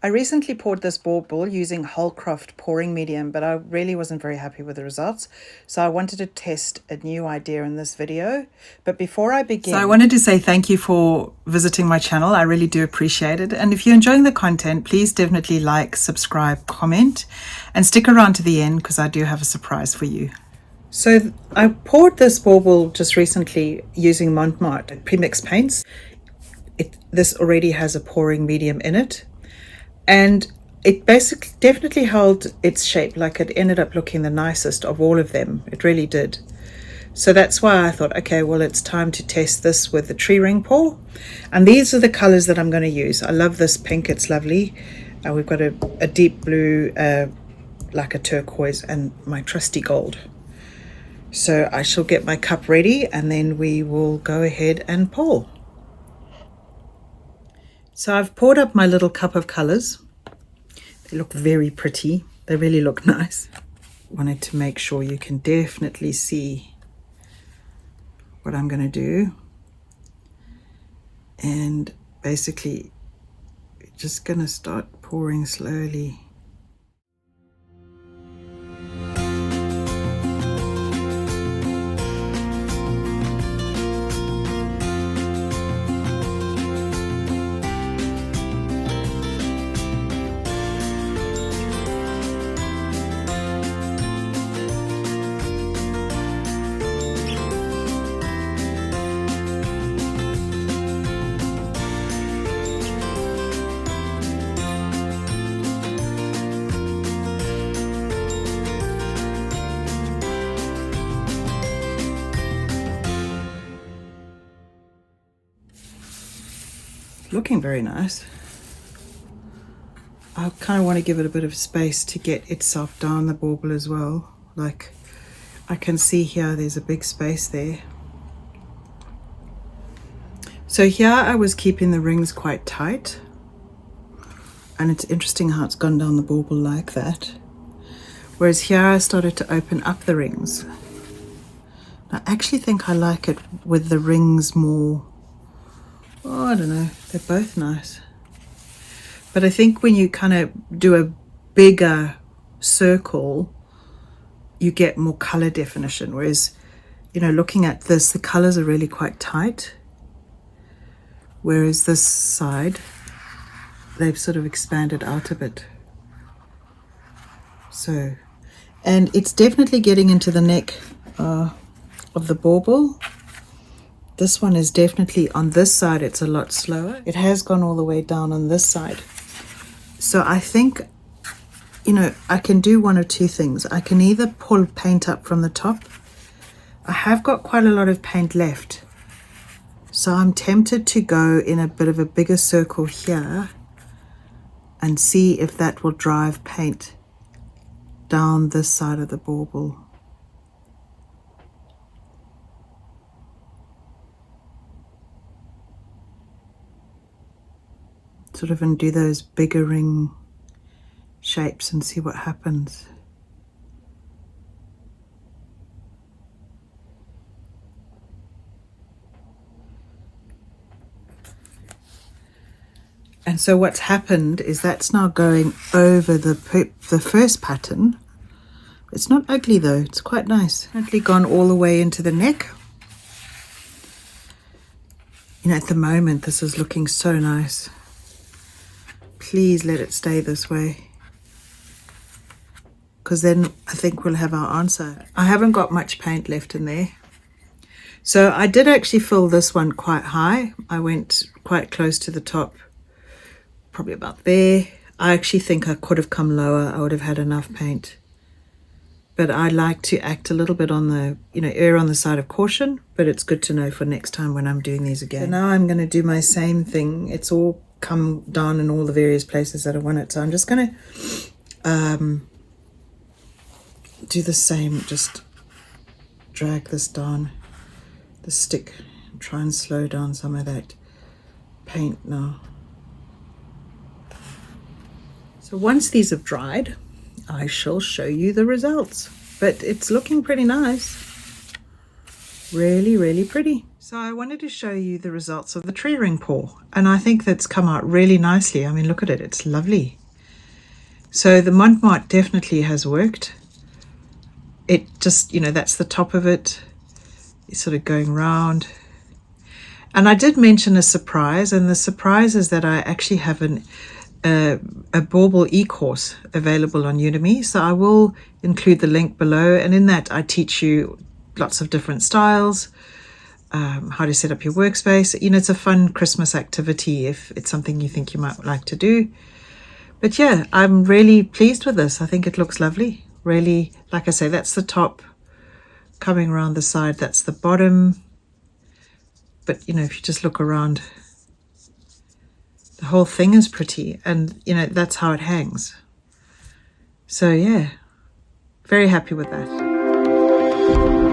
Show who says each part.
Speaker 1: I recently poured this bauble using Holcroft pouring medium, but I really wasn't very happy with the results. So I wanted to test a new idea in this video. But before I begin... So I wanted to say thank you for visiting my channel. I really do appreciate it. And if you're enjoying the content, please definitely like, subscribe, comment, and stick around to the end because I do have a surprise for you. So I poured this bauble just recently using Monte Mart premixed paints. This already has a pouring medium in it. And it basically definitely held its shape, like it ended up looking the nicest of all of them. It really did. So that's why I thought, okay, well, it's time to test this with the tree ring pour. And these are the colors that I'm going to use. I love this pink, it's lovely. We've got a deep blue, like a turquoise, and my trusty gold. So I shall get my cup ready and then we will go ahead and pour. So I've poured up my little cup of colors. They look very pretty. They really look nice. Wanted to make sure you can definitely see what I'm going to do. And basically, just going to start pouring slowly. Looking very nice. I kind of want to give it a bit of space to get itself down the bauble as well. Like I can see here there's a big space there. So here I was keeping the rings quite tight, and it's interesting how it's gone down the bauble like that. Whereas here I started to open up the rings. I actually think I like it with the rings more. Oh, I don't know, they're both nice. But I think when you kind of do a bigger circle, you get more color definition. Whereas, you know, looking at this, the colors are really quite tight. Whereas this side, they've sort of expanded out a bit. So, and it's definitely getting into the neck of the bauble. This one is definitely on this side, it's a lot slower. It has gone all the way down on this side. So I think, you know, I can do one of two things. I can either pull paint up from the top. I have got quite a lot of paint left. So I'm tempted to go in a bit of a bigger circle here and see if that will drive paint down this side of the bauble. Sort of and do those bigger ring shapes and see what happens. And so what's happened is that's now going over the first pattern. It's not ugly though, it's quite nice. Definitely gone all the way into the neck. You know, at the moment this is looking so nice. Please let it stay this way, because then I think we'll have our answer. I haven't got much paint left in there. So I did actually fill this one quite high. I went quite close to the top, probably about there. I actually think I could have come lower. I would have had enough paint. But I like to act a little bit on the, you know, err on the side of caution, but it's good to know for next time when I'm doing these again. So now I'm going to do my same thing. It's all come down in all the various places that I want it. So I'm just going to do the same, just drag this down the stick, try and slow down some of that paint now. So once these have dried, I shall show you the results, but it's looking pretty nice. Really, really pretty. So I wanted to show you the results of the tree ring pour, and I think that's come out really nicely. I mean, look at it, it's lovely. So the Monte Mart definitely has worked. It just, you know, that's the top of it. It's sort of going round. And I did mention a surprise, and the surprise is that I actually have a bauble e-course available on Udemy. So I will include the link below, and in that I teach you lots of different styles, how to set up your workspace. You know, it's a fun Christmas activity if it's something you think you might like to do. But yeah, I'm really pleased with this. I think it looks lovely. Really, like I say, that's the top. Coming around the side, that's the bottom. But, you know, if you just look around, the whole thing is pretty. And, you know, that's how it hangs. So, yeah, very happy with that.